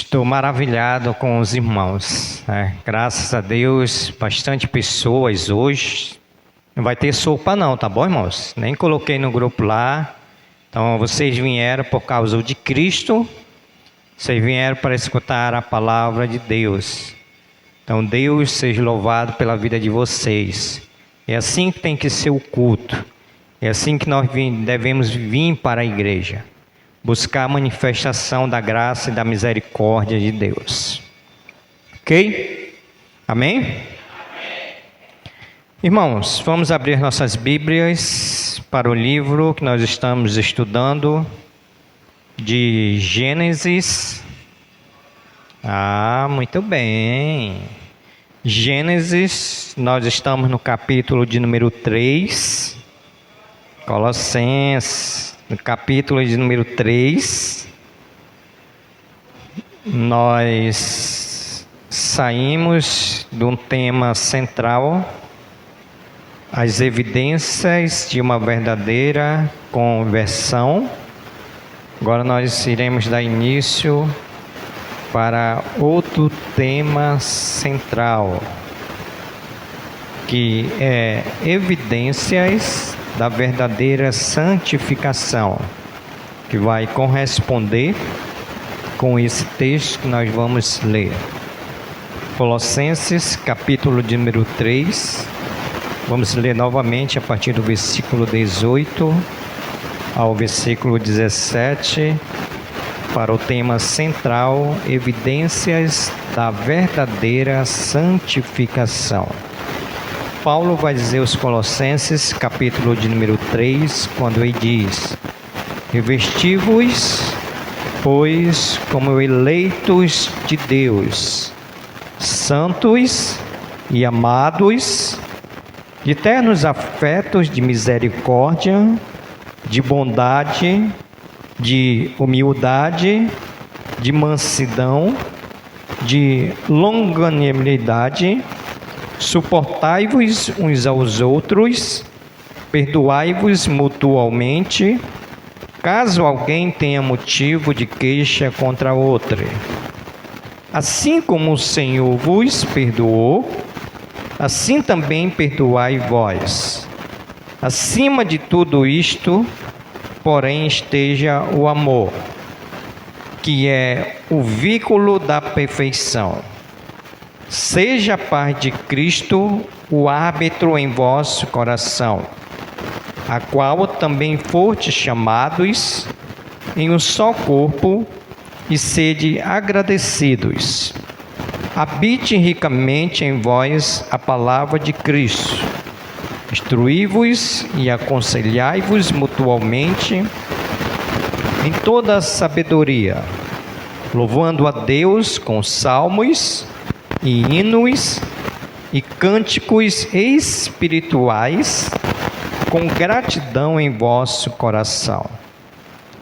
Estou maravilhado com os irmãos, né? Graças a Deus, bastante pessoas hoje. Não vai ter sopa não, tá bom, irmãos? Nem coloquei no grupo lá. Então, vocês vieram por causa de Cristo. Vocês vieram para escutar a palavra de Deus. Então, Deus seja louvado pela vida de vocês. É assim que tem que ser o culto. É assim que nós devemos vir para a igreja. Buscar a manifestação da graça e da misericórdia de Deus. Ok? Amém? Amém? Irmãos, vamos abrir nossas Bíblias para o livro que nós estamos estudando de Gênesis. Muito bem. Gênesis, nós estamos no capítulo de número 3. Colossenses, no capítulo de número 3. Nós saímos de um tema central, as evidências de uma verdadeira conversão. Agora nós iremos dar início para outro tema central, que é evidências da verdadeira santificação, que vai corresponder com esse texto que nós vamos ler. Colossenses, capítulo de número 3. Vamos ler novamente a partir do versículo 18 ao versículo 17, para o tema central, evidências da verdadeira santificação. Paulo vai dizer aos Colossenses, capítulo de número 3, quando ele diz: revesti-vos, pois, como eleitos de Deus, santos e amados, de ternos afetos de misericórdia, de bondade, de humildade, de mansidão, de longanimidade. Suportai-vos uns aos outros, perdoai-vos mutualmente, caso alguém tenha motivo de queixa contra outro. Assim como o Senhor vos perdoou, assim também perdoai vós. Acima de tudo isto, porém, esteja o amor, que é o vínculo da perfeição. Seja a paz de Cristo o árbitro em vosso coração, a qual também fostes chamados em um só corpo, e sede agradecidos. Habite ricamente em vós a palavra de Cristo. Instruí-vos e aconselhai-vos mutualmente em toda a sabedoria, louvando a Deus com salmos e hinos e cânticos espirituais, com gratidão em vosso coração.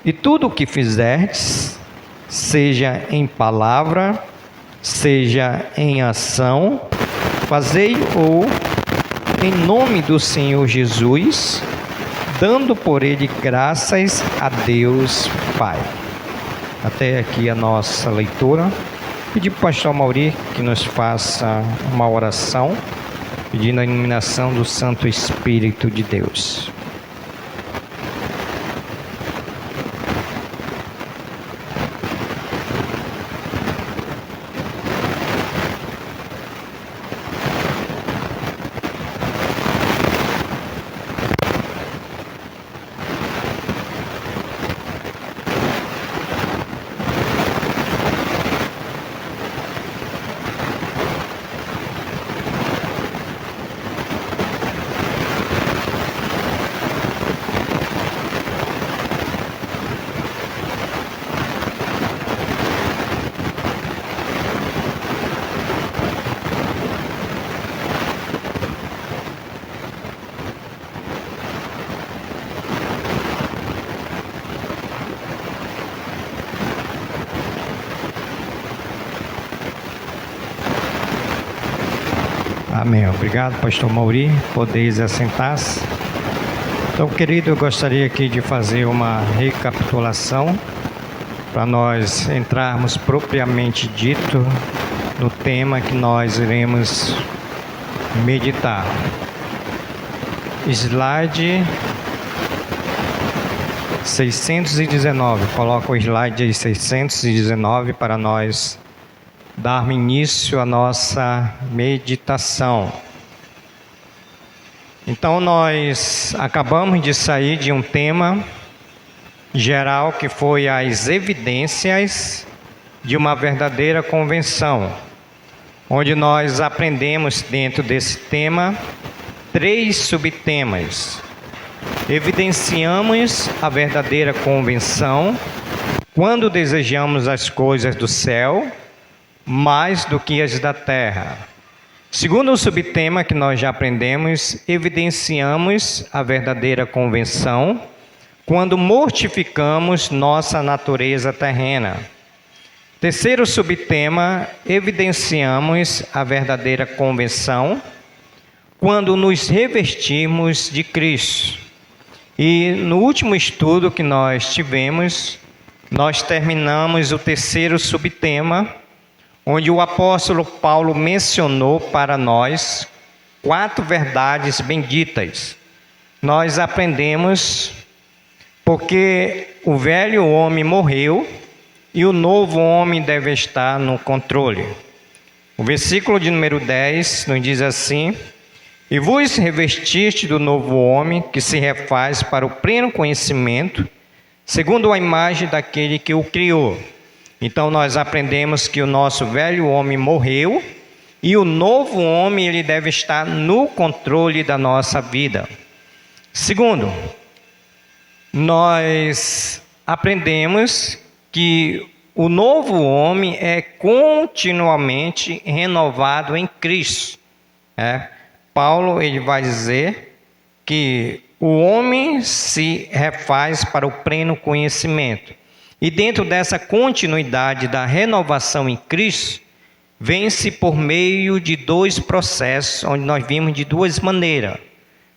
E tudo o que fizerdes, seja em palavra, seja em ação, fazei-o em nome do Senhor Jesus, dando por ele graças a Deus Pai. Até aqui a nossa leitura. Pedir para o pastor Mauri que nos faça uma oração, pedindo a iluminação do Santo Espírito de Deus. Amém. Obrigado, pastor Mauri. Podeis assentar-se. Então, querido, eu gostaria aqui de fazer uma recapitulação para nós entrarmos propriamente dito no tema que nós iremos meditar. Slide 619. Coloca o slide aí 619 para nós darmos início à nossa meditação. Então nós acabamos de sair de um tema geral que foi as evidências de uma verdadeira convenção, onde nós aprendemos dentro desse tema 3 subtemas. Evidenciamos a verdadeira convenção quando desejamos as coisas do céu mais do que as da terra. Segundo o subtema que nós já aprendemos, evidenciamos a verdadeira convenção quando mortificamos nossa natureza terrena. Terceiro subtema, evidenciamos a verdadeira convenção quando nos revestimos de Cristo. E no último estudo que nós tivemos, nós terminamos o terceiro subtema, onde o apóstolo Paulo mencionou para nós 4 verdades benditas. Nós aprendemos porque o velho homem morreu e o novo homem deve estar no controle. O versículo de número 10 nos diz assim: e vos revestiste do novo homem, que se refaz para o pleno conhecimento, segundo a imagem daquele que o criou. Então nós aprendemos que o nosso velho homem morreu e o novo homem ele deve estar no controle da nossa vida. Segundo, nós aprendemos que o novo homem é continuamente renovado em Cristo. Paulo ele vai dizer que o homem se refaz para o pleno conhecimento. E dentro dessa continuidade da renovação em Cristo, vem-se por meio de 2 processos, onde nós vimos de 2 maneiras.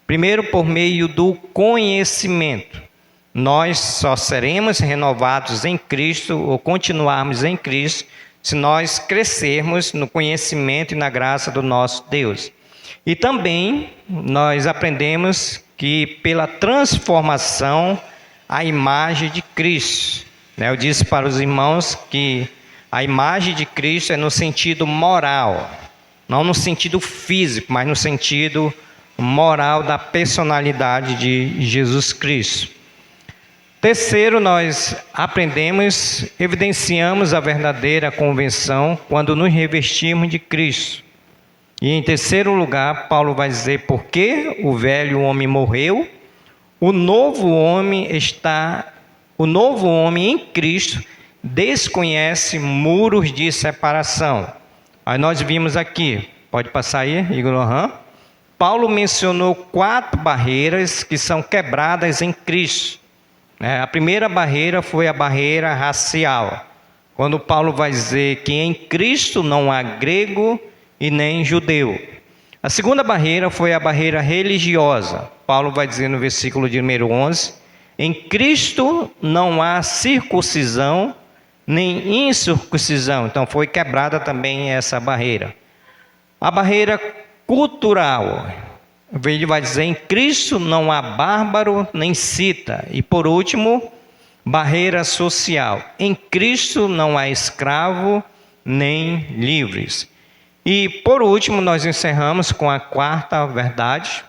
Primeiro, por meio do conhecimento. Nós só seremos renovados em Cristo, ou continuarmos em Cristo, se nós crescermos no conhecimento e na graça do nosso Deus. E também nós aprendemos que pela transformação à imagem de Cristo. Eu disse para os irmãos que a imagem de Cristo é no sentido moral, não no sentido físico, mas no sentido moral da personalidade de Jesus Cristo. Terceiro, nós aprendemos, evidenciamos a verdadeira convenção quando nos revestimos de Cristo. E em terceiro lugar, Paulo vai dizer porque o velho homem morreu, o novo homem em Cristo desconhece muros de separação. Aí nós vimos aqui, pode passar aí, Igor? Paulo mencionou 4 barreiras que são quebradas em Cristo. A primeira barreira foi a barreira racial, quando Paulo vai dizer que em Cristo não há grego e nem judeu. A segunda barreira foi a barreira religiosa. Paulo vai dizer no versículo de número 11, em Cristo não há circuncisão nem incircuncisão. Então foi quebrada também essa barreira. A barreira cultural, ele vai dizer em Cristo não há bárbaro nem cita. E por último, barreira social, em Cristo não há escravo nem livres. E por último nós encerramos com a 4ª verdade,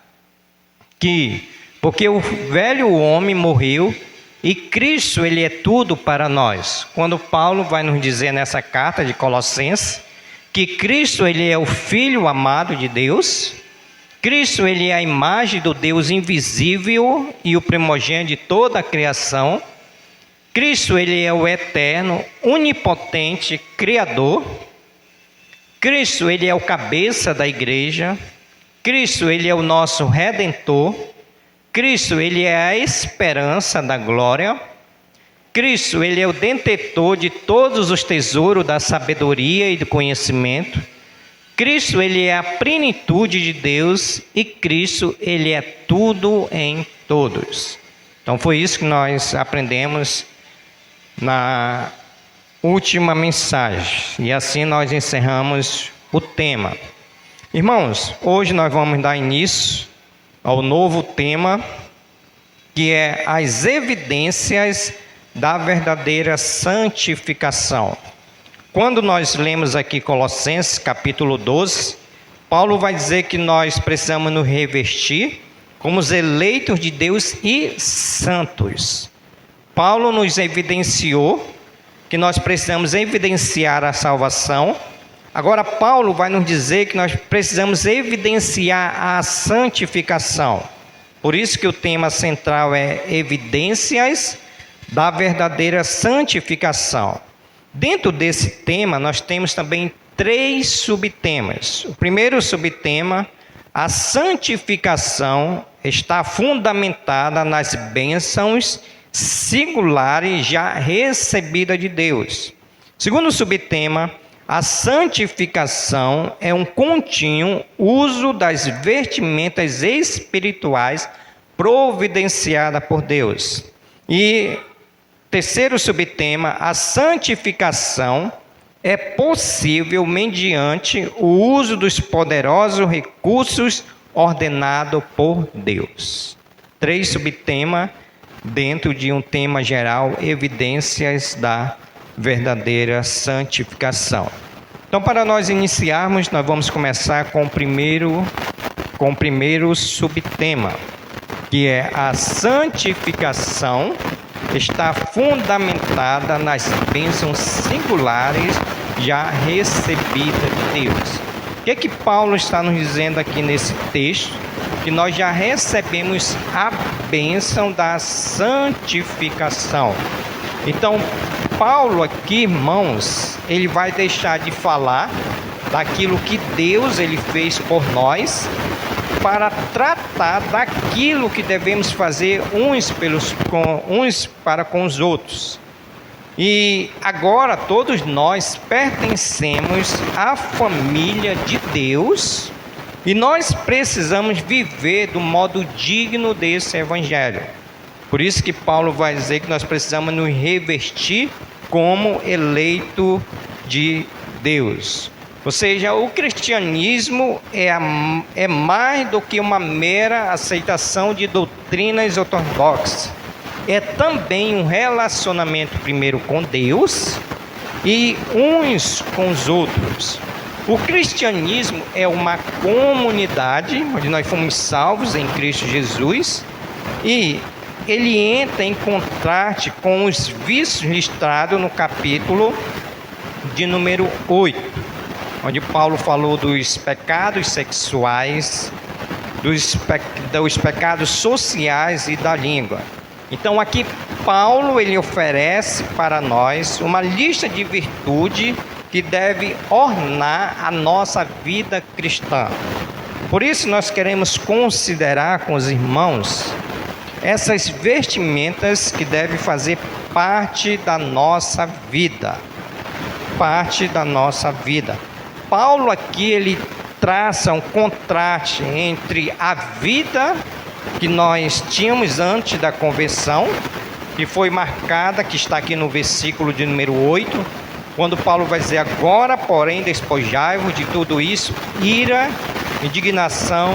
que porque o velho homem morreu e Cristo ele é tudo para nós. Quando Paulo vai nos dizer nessa carta de Colossenses que Cristo ele é o Filho amado de Deus, Cristo ele é a imagem do Deus invisível e o primogênito de toda a criação. Cristo ele é o eterno, onipotente Criador. Cristo ele é o cabeça da igreja. Cristo ele é o nosso Redentor. Cristo ele é a esperança da glória. Cristo ele é o detentor de todos os tesouros da sabedoria e do conhecimento. Cristo ele é a plenitude de Deus e Cristo ele é tudo em todos. Então foi isso que nós aprendemos na última mensagem. E assim nós encerramos o tema. Irmãos, hoje nós vamos dar início ao novo tema, que é as evidências da verdadeira santificação. Quando nós lemos aqui Colossenses capítulo 12, Paulo vai dizer que nós precisamos nos revestir como os eleitos de Deus e santos. Paulo nos evidenciou que nós precisamos evidenciar a salvação. Agora Paulo vai nos dizer que nós precisamos evidenciar a santificação. Por isso que o tema central é evidências da verdadeira santificação. Dentro desse tema, nós temos também 3 subtemas. O primeiro subtema, a santificação está fundamentada nas bênçãos singulares já recebidas de Deus. Segundo subtema, a santificação é um contínuo uso das vestimentas espirituais providenciadas por Deus. E terceiro subtema, a santificação é possível mediante o uso dos poderosos recursos ordenados por Deus. 3 subtemas dentro de um tema geral, evidências da verdadeira santificação. Então, para nós iniciarmos, nós vamos começar com o primeiro subtema, que é a santificação está fundamentada nas bênçãos singulares já recebidas de Deus. O que é que Paulo está nos dizendo aqui nesse texto? Que nós já recebemos a bênção da santificação. Então, Paulo aqui, irmãos, ele vai deixar de falar daquilo que Deus ele fez por nós, para tratar daquilo que devemos fazer uns para com os outros. E agora todos nós pertencemos à família de Deus e nós precisamos viver do modo digno desse evangelho. Por isso que Paulo vai dizer que nós precisamos nos revestir como eleito de Deus. Ou seja, o cristianismo é mais do que uma mera aceitação de doutrinas ortodoxas. É também um relacionamento primeiro com Deus e uns com os outros. O cristianismo é uma comunidade onde nós fomos salvos em Cristo Jesus e ele entra em contraste com os vícios listados no capítulo de número 8. Onde Paulo falou dos pecados sexuais, dos pecados sociais e da língua. Então aqui Paulo ele oferece para nós uma lista de virtude que deve ornar a nossa vida cristã. Por isso nós queremos considerar com os irmãos essas vestimentas que devem fazer parte da nossa vida. Parte da nossa vida. Paulo aqui ele traça um contraste entre a vida que nós tínhamos antes da conversão, que foi marcada, que está aqui no versículo de número 8, quando Paulo vai dizer: agora, porém, despojai-vos de tudo isso, ira, indignação,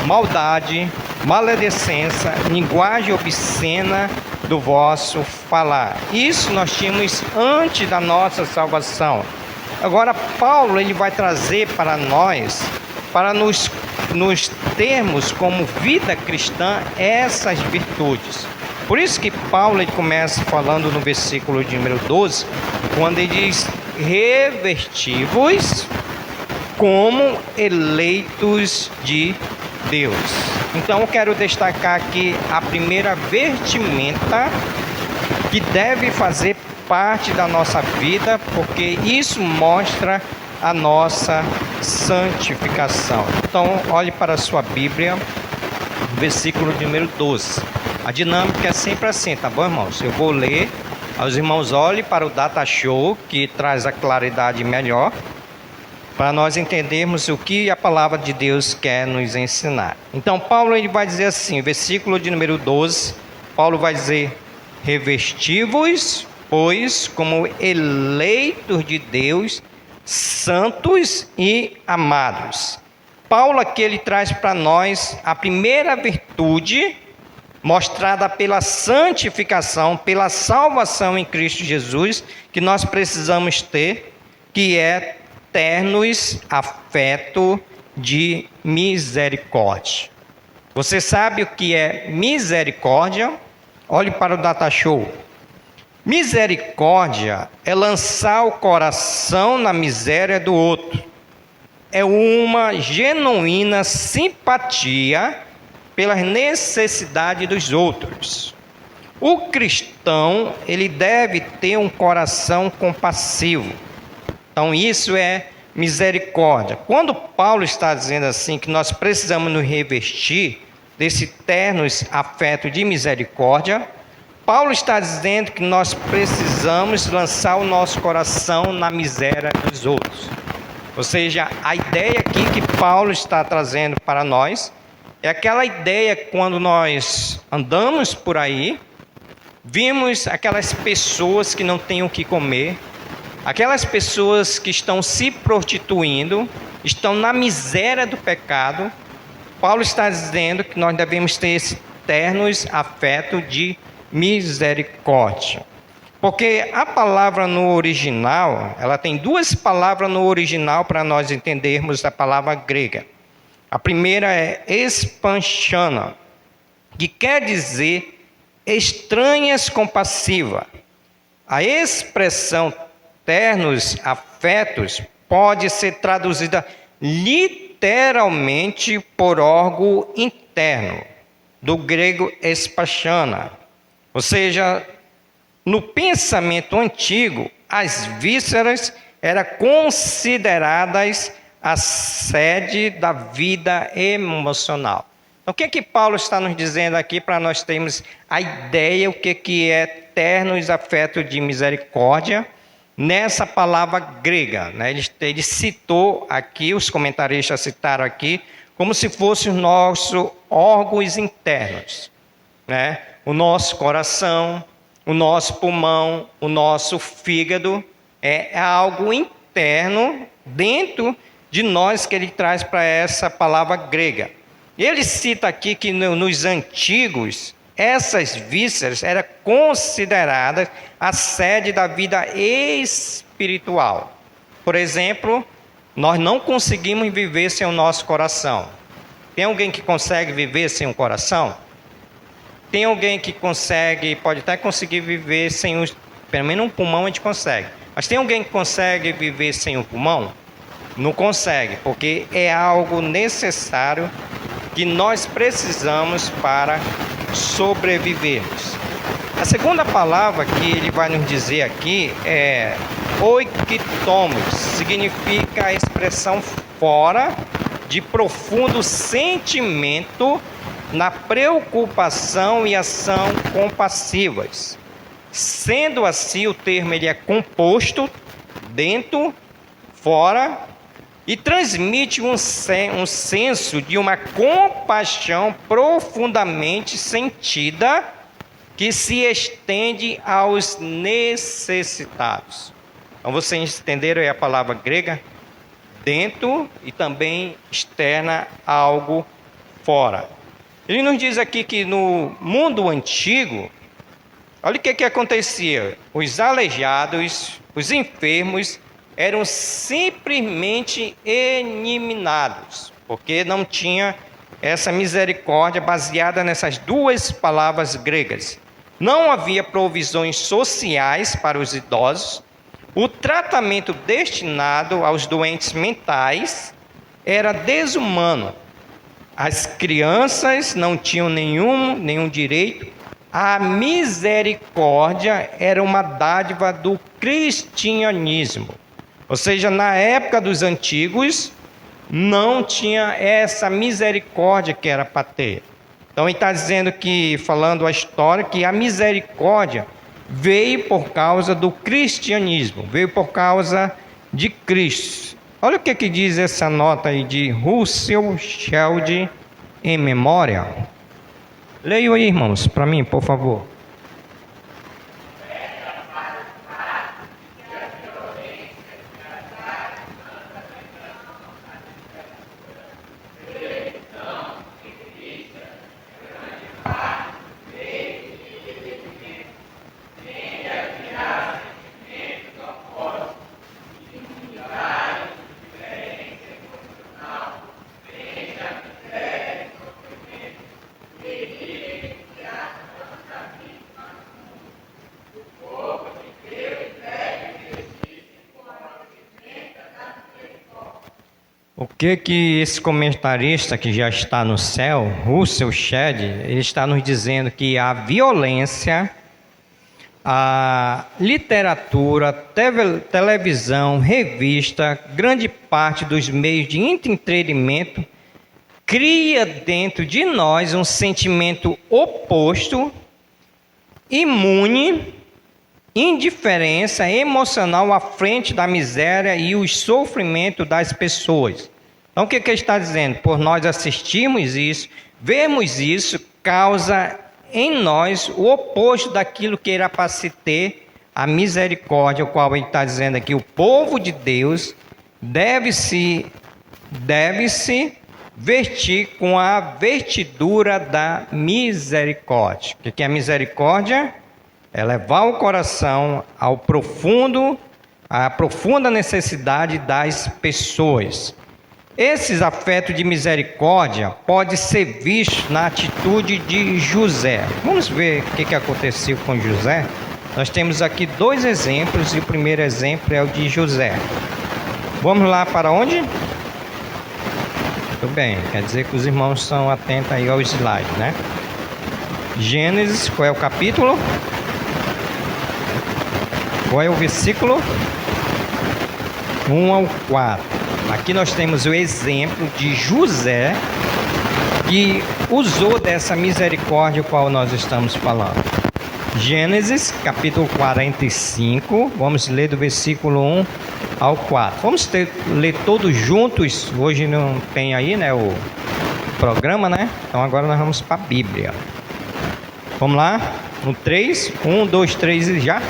maldade, maledicência, linguagem obscena do vosso falar. Isso nós tínhamos antes da nossa salvação. Agora Paulo ele vai trazer para nós, para nos termos como vida cristã, essas virtudes. Por isso que Paulo ele começa falando no versículo de número 12, quando ele diz: revesti-vos como eleitos de Deus. Então eu quero destacar aqui a primeira vestimenta que deve fazer parte da nossa vida, porque isso mostra a nossa santificação. Então, olhe para a sua Bíblia, versículo número 12. A dinâmica é sempre assim, tá bom, irmãos? Eu vou ler, os irmãos olhem para o Data Show, que traz a claridade melhor, para nós entendermos o que a palavra de Deus quer nos ensinar. Então, Paulo ele vai dizer assim, versículo de número 12, Paulo vai dizer: revesti-vos pois, como eleitos de Deus, santos e amados. Paulo aqui ele traz para nós a primeira virtude mostrada pela santificação, pela salvação em Cristo Jesus, que nós precisamos ter, que é ternos afeto de misericórdia. Você sabe o que é misericórdia? Olhe para o data show. Misericórdia é lançar o coração na miséria do outro. É uma genuína simpatia pelas necessidades dos outros. O cristão, ele deve ter um coração compassivo. Então, isso é misericórdia. Quando Paulo está dizendo assim, que nós precisamos nos revestir desse ternos afeto de misericórdia, Paulo está dizendo que nós precisamos lançar o nosso coração na miséria dos outros. Ou seja, a ideia aqui que Paulo está trazendo para nós é aquela ideia quando nós andamos por aí, vimos aquelas pessoas que não têm o que comer, aquelas pessoas que estão se prostituindo, estão na miséria do pecado. Paulo está dizendo que nós devemos ter esse ternos afeto de misericórdia. Porque a palavra no original, ela tem duas palavras no original para nós entendermos a palavra grega. A primeira é espanchana, que quer dizer estranhas compassiva. A expressão ternos afetos pode ser traduzida literalmente por órgão interno, do grego espanchana. Ou seja, no pensamento antigo, as vísceras eram consideradas a sede da vida emocional. Então, o que é que Paulo está nos dizendo aqui para nós termos a ideia o que é ternos afeto de misericórdia nessa palavra grega, né? Ele citou aqui, os comentaristas citaram aqui, como se fossem os nossos órgãos internos, né? O nosso coração, o nosso pulmão, o nosso fígado, é algo interno dentro de nós que ele traz para essa palavra grega. Ele cita aqui que nos antigos, essas vísceras eram consideradas a sede da vida espiritual. Por exemplo, nós não conseguimos viver sem o nosso coração. Tem alguém que consegue viver sem um coração? Tem alguém que consegue, pode até conseguir viver sem os, pelo menos um pulmão a gente consegue. Mas tem alguém que consegue viver sem um pulmão? Não consegue, porque é algo necessário que nós precisamos para sobrevivermos. A segunda palavra que ele vai nos dizer aqui é oikitomos, significa a expressão fora de profundo sentimento na preocupação e ação compassivas. Sendo assim, o termo ele é composto dentro, fora, e transmite um senso de uma compaixão profundamente sentida que se estende aos necessitados. Então, vocês entenderam aí a palavra grega? Dentro e também externa algo fora. Ele nos diz aqui que no mundo antigo, olha o que acontecia. Os aleijados, os enfermos, eram simplesmente eliminados, porque não tinha essa misericórdia baseada nessas duas palavras gregas. Não havia provisões sociais para os idosos, o tratamento destinado aos doentes mentais era desumano. As crianças não tinham nenhum direito. A misericórdia era uma dádiva do cristianismo. Ou seja, na época dos antigos, não tinha essa misericórdia que era para ter. Então, ele está dizendo que, falando a história, que a misericórdia veio por causa do cristianismo, veio por causa de Cristo. Olha o que diz essa nota aí de Russell Shedd em memória. Leia aí, irmãos, para mim, por favor. O que esse comentarista que já está no céu, Russell Shedd, ele está nos dizendo que a violência, a literatura, televisão, revista, grande parte dos meios de entretenimento cria dentro de nós um sentimento oposto, imune, indiferença emocional à frente da miséria e o sofrimento das pessoas. Então o que ele está dizendo? Por nós assistirmos isso, vemos isso, causa em nós o oposto daquilo que era para se ter a misericórdia, o qual ele está dizendo aqui, o povo de Deus deve-se vestir com a vestidura da misericórdia. O que é a misericórdia? É levar o coração à profunda necessidade das pessoas. Esses afetos de misericórdia pode ser visto na atitude de José. Vamos ver o que aconteceu com José? Nós temos aqui dois exemplos e o primeiro exemplo é o de José. Vamos lá para onde? Muito bem, quer dizer que os irmãos estão atentos aí ao slide, né? Gênesis, qual é o capítulo? Qual é o versículo? 1 ao 4. Aqui nós temos o exemplo de José, que usou dessa misericórdia qual nós estamos falando. Gênesis, capítulo 45, vamos ler do versículo 1 ao 4. Vamos ler todos juntos, hoje não tem aí, né, o programa, né? Então agora nós vamos para a Bíblia. Vamos lá, no 3, 1, 2, 3 e já.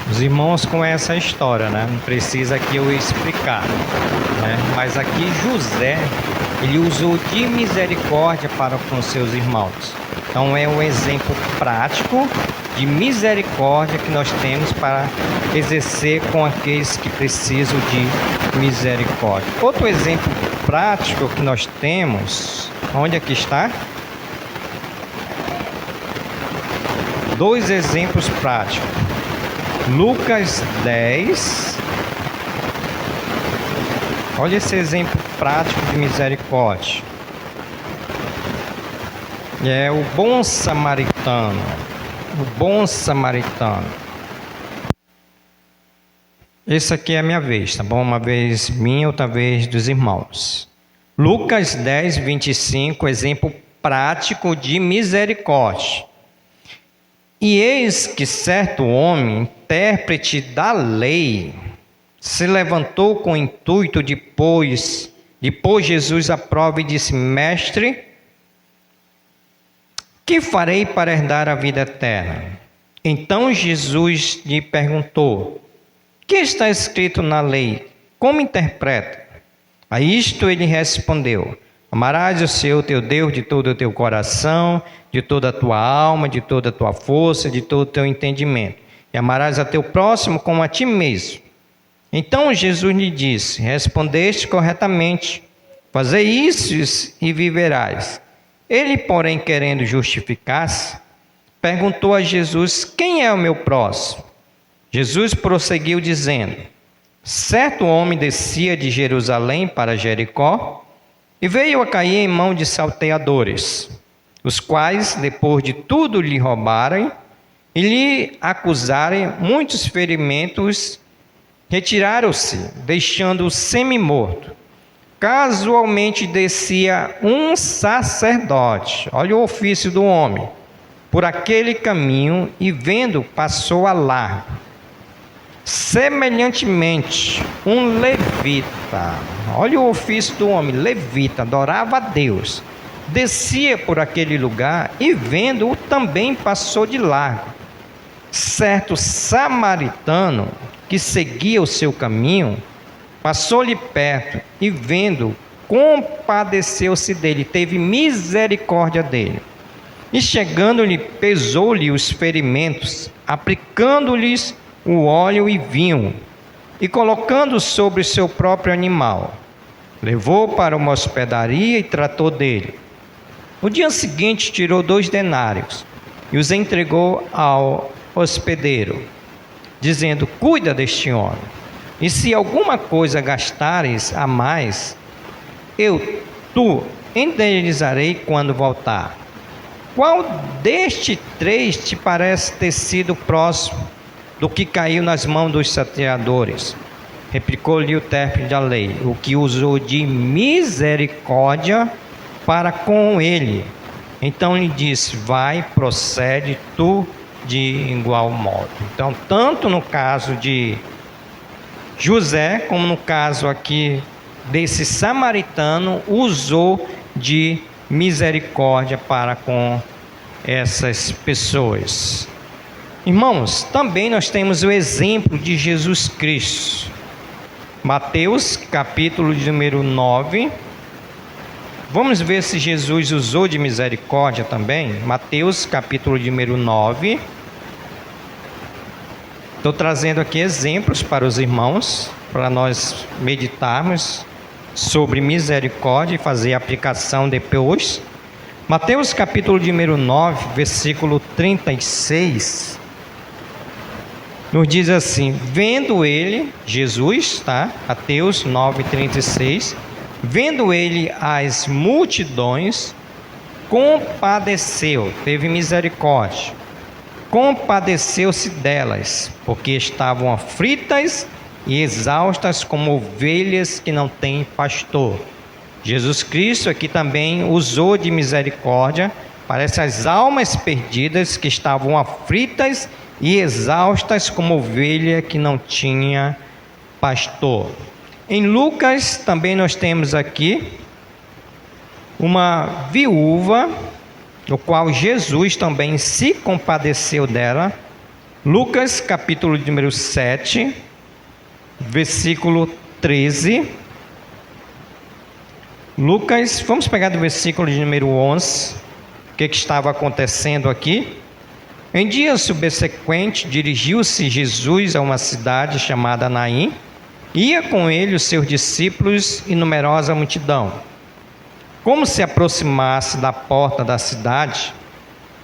Os irmãos conhecem a história, né? Não precisa que eu explicar, né? Mas aqui José, ele usou de misericórdia para com seus irmãos. Então é um exemplo prático de misericórdia que nós temos para exercer com aqueles que precisam de misericórdia. Outro exemplo prático que nós temos, onde aqui está? Dois exemplos práticos. Lucas 10. Olha esse exemplo prático de misericórdia. É o bom samaritano. O bom samaritano. Esse aqui é a minha vez, tá bom? Uma vez minha, outra vez dos irmãos. Lucas 10, 25, exemplo prático de misericórdia. E eis que certo homem, intérprete da lei, se levantou com o intuito de pôr Jesus à prova e disse: Mestre, que farei para herdar a vida eterna? Então Jesus lhe perguntou: que está escrito na lei? Como interpreta? A isto ele respondeu: amarás o Senhor teu Deus de todo o teu coração, de toda a tua alma, de toda a tua força, de todo o teu entendimento. E amarás a teu próximo como a ti mesmo. Então Jesus lhe disse: respondeste corretamente, fazei isso e viverás. Ele, porém, querendo justificar-se, perguntou a Jesus: quem é o meu próximo? Jesus prosseguiu dizendo: certo homem descia de Jerusalém para Jericó e veio a cair em mão de salteadores, os quais, depois de tudo lhe roubarem e lhe acusarem muitos ferimentos, Retiraram-se, deixando-o semi-morto. Casualmente descia um sacerdote, olha o ofício do homem, por aquele caminho e vendo, passou a largo. Semelhantemente, um levita, olha o ofício do homem, levita, adorava a Deus, descia por aquele lugar e vendo-o também passou de largo. Certo samaritano que seguia o seu caminho, passou-lhe perto e vendo, compadeceu-se dele, teve misericórdia dele. E chegando-lhe, pesou-lhe os ferimentos, aplicando-lhes o óleo e vinho, e colocando sobre o seu próprio animal, levou para uma hospedaria e tratou dele. No dia seguinte tirou 2 denários e os entregou ao hospedeiro, dizendo: cuida deste homem, e se alguma coisa gastares a mais, tu indenizarei quando voltar. Qual destes 3 te parece ter sido próximo do que caiu nas mãos dos salteadores? Replicou-lhe o intérprete da lei: o que usou de misericórdia para com ele. Então lhe disse: vai, procede tu de igual modo. Então, tanto no caso de José, como no caso aqui desse samaritano, usou de misericórdia para com essas pessoas. Irmãos, também nós temos o exemplo de Jesus Cristo. Mateus, capítulo de número 9. Vamos ver se Jesus usou de misericórdia também. Mateus, capítulo de número 9. Estou trazendo aqui exemplos para os irmãos, para nós meditarmos sobre misericórdia e fazer a aplicação depois. Mateus capítulo de número 9, versículo 36, nos diz assim: vendo ele, Jesus, tá? Mateus 9, 36, vendo ele as multidões, compadeceu, teve misericórdia, compadeceu-se delas, porque estavam aflitas e exaustas como ovelhas que não têm pastor. Jesus Cristo aqui também usou de misericórdia para essas almas perdidas que estavam aflitas e exaustas como ovelha que não tinha pastor. Em Lucas também nós temos aqui uma viúva, no qual Jesus também se compadeceu dela. Lucas capítulo de número 7, versículo 13. Lucas, vamos pegar do versículo de número 11, o que estava acontecendo aqui. Em dia subsequente, dirigiu-se Jesus a uma cidade chamada Naim. Ia com ele os seus discípulos e numerosa multidão. Como se aproximasse da porta da cidade,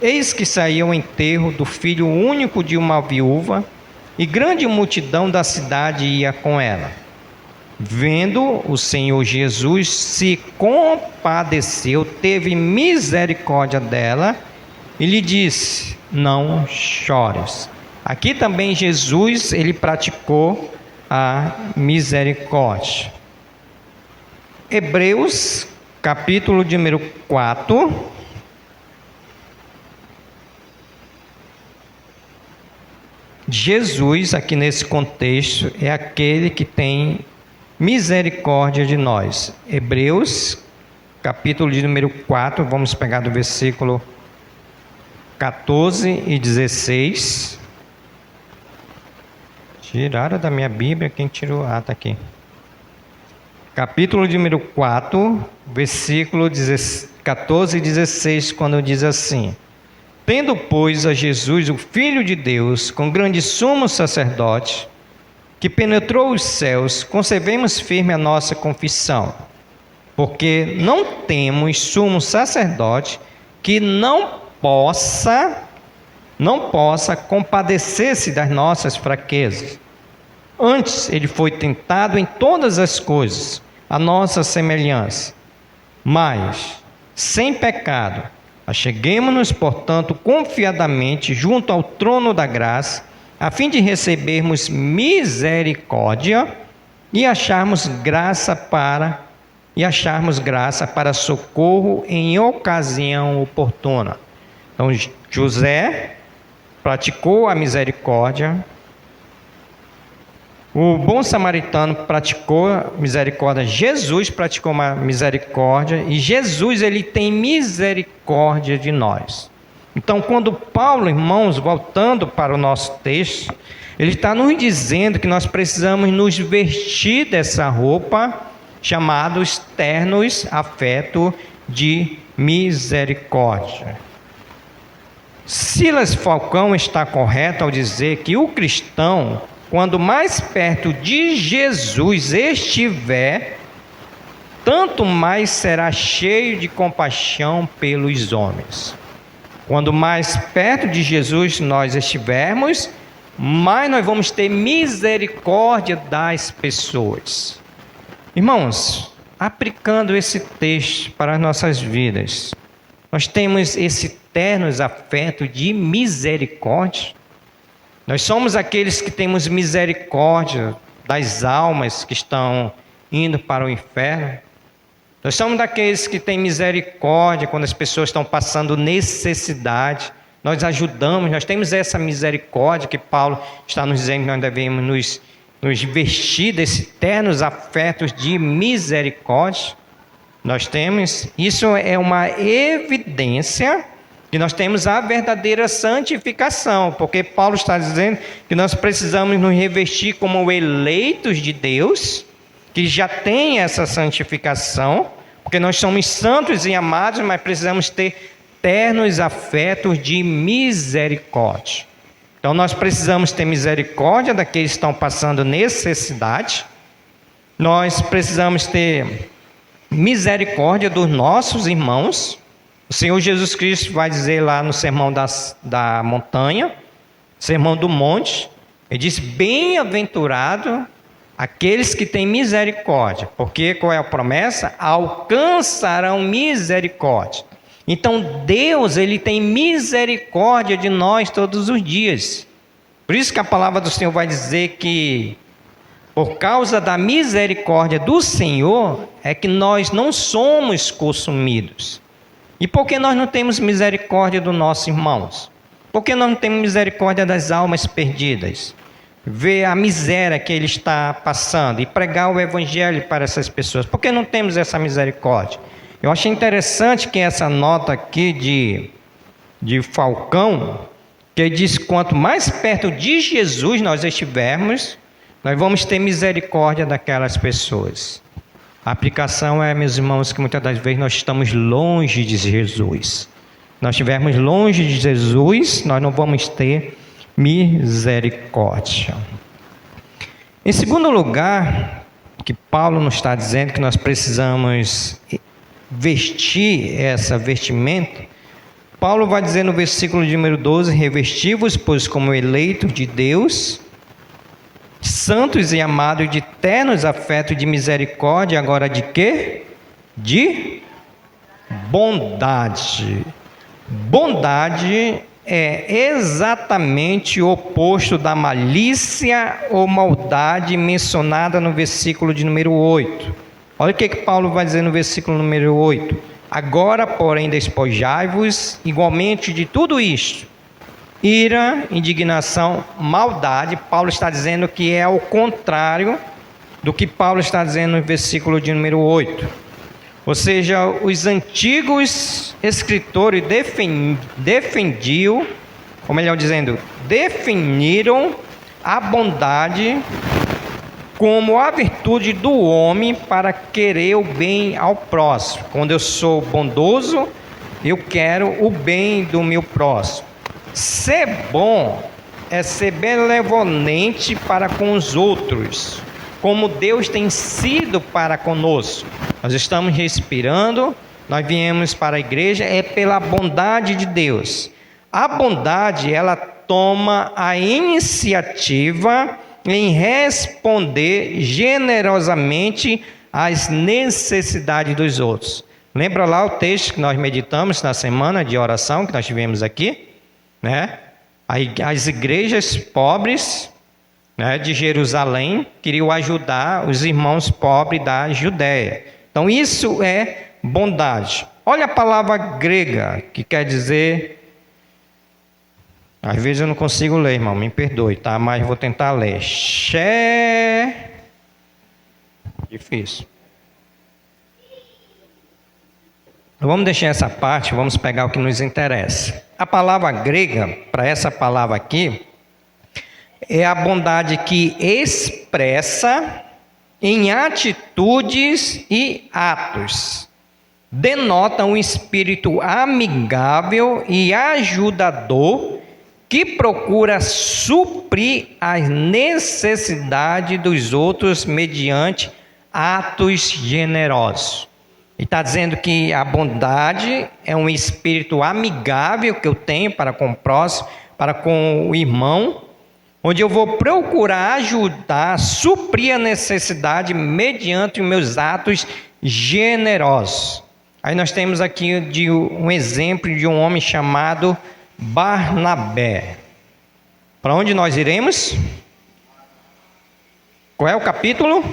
eis que saía o enterro do filho único de uma viúva, e grande multidão da cidade ia com ela. Vendo o Senhor Jesus, se compadeceu, teve misericórdia dela e lhe disse: não chores. Aqui também Jesus, ele praticou a misericórdia. Hebreus, capítulo de número 4. Jesus, aqui nesse contexto, é aquele que tem misericórdia de nós. Hebreus, capítulo de número 4, vamos pegar do versículo 14 e 16. Tiraram da minha Bíblia, quem tirou? Ah, está aqui. Capítulo de número 4, versículo 14 e 16, quando diz assim: tendo, pois, a Jesus, o Filho de Deus, com grande sumo sacerdote, que penetrou os céus, conservemos firme a nossa confissão, porque não temos sumo sacerdote que não possa compadecer-se das nossas fraquezas. Antes, ele foi tentado em todas as coisas, a nossa semelhança, mas sem pecado. Acheguemo-nos, portanto, confiadamente junto ao trono da graça, a fim de recebermos misericórdia e acharmos graça para socorro em ocasião oportuna. Então, José praticou a misericórdia, o bom samaritano praticou a misericórdia, Jesus praticou uma misericórdia, e Jesus, ele tem misericórdia de nós. Então, quando Paulo, irmãos, voltando para o nosso texto, ele está nos dizendo que nós precisamos nos vestir dessa roupa, chamados ternos afeto de misericórdia. Silas Falcão está correto ao dizer que o cristão, quando mais perto de Jesus estiver, tanto mais será cheio de compaixão pelos homens. Quando mais perto de Jesus nós estivermos, mais nós vamos ter misericórdia das pessoas. Irmãos, aplicando esse texto para as nossas vidas, nós temos esse ternos afeto de misericórdia. Nós somos aqueles que temos misericórdia das almas que estão indo para o inferno. Nós somos daqueles que têm misericórdia quando as pessoas estão passando necessidade. Nós ajudamos, nós temos essa misericórdia que Paulo está nos dizendo que nós devemos nos vestir desses ternos afetos de misericórdia. Nós temos, isso é uma evidência que nós temos a verdadeira santificação, porque Paulo está dizendo que nós precisamos nos revestir como eleitos de Deus, que já tem essa santificação, porque nós somos santos e amados, mas precisamos ter ternos afetos de misericórdia. Então nós precisamos ter misericórdia daqueles que estão passando necessidade, nós precisamos ter misericórdia dos nossos irmãos. O Senhor Jesus Cristo vai dizer lá no Sermão da Montanha, Sermão do Monte, ele diz: bem-aventurado aqueles que têm misericórdia, porque qual é a promessa? Alcançarão misericórdia. Então Deus, ele tem misericórdia de nós todos os dias. Por isso que a palavra do Senhor vai dizer que por causa da misericórdia do Senhor é que nós não somos consumidos. E por que nós não temos misericórdia dos nossos irmãos? Por que nós não temos misericórdia das almas perdidas? Ver a miséria que ele está passando e pregar o evangelho para essas pessoas. Por que não temos essa misericórdia? Eu achei interessante que essa nota aqui de Falcão, que ele diz: quanto mais perto de Jesus nós estivermos, nós vamos ter misericórdia daquelas pessoas. A aplicação é, meus irmãos, que muitas das vezes nós estamos longe de Jesus. Se nós estivermos longe de Jesus, nós não vamos ter misericórdia. Em segundo lugar, que Paulo nos está dizendo que nós precisamos vestir essa vestimenta, Paulo vai dizer no versículo de número 12: revesti-vos, pois, como eleitos de Deus, santos e amados, de ternos afetos de misericórdia. Agora de quê? De bondade. Bondade é exatamente o oposto da malícia ou maldade mencionada no versículo de número 8. Olha o que Paulo vai dizer no versículo número 8. Agora, porém, despojai-vos igualmente de tudo isto: ira, indignação, maldade. Paulo está dizendo que é o contrário do que Paulo está dizendo no versículo de número 8. Ou seja, os antigos escritores defendiam, ou melhor dizendo, definiram a bondade como a virtude do homem para querer o bem ao próximo. Quando eu sou bondoso, eu quero o bem do meu próximo. Ser bom é ser benevolente para com os outros, como Deus tem sido para conosco. Nós estamos respirando, nós viemos para a igreja, é pela bondade de Deus. A bondade, ela toma a iniciativa em responder generosamente às necessidades dos outros. Lembra lá o texto que nós meditamos na semana de oração que nós tivemos aqui? As igrejas pobres, né, de Jerusalém queriam ajudar os irmãos pobres da Judéia. Então isso é bondade. Olha a palavra grega, que quer dizer... Às vezes eu não consigo ler, irmão, me perdoe, tá? Mas vou tentar ler. Difícil. Vamos deixar essa parte, vamos pegar o que nos interessa. A palavra grega, para essa palavra aqui, é a bondade que expressa em atitudes e atos. Denota um espírito amigável e ajudador que procura suprir as necessidades dos outros mediante atos generosos. E está dizendo que a bondade é um espírito amigável que eu tenho para com o próximo, para com o irmão, onde eu vou procurar ajudar, suprir a necessidade mediante os meus atos generosos. Aí nós temos aqui um exemplo de um homem chamado Barnabé. Para onde nós iremos? Qual é o capítulo?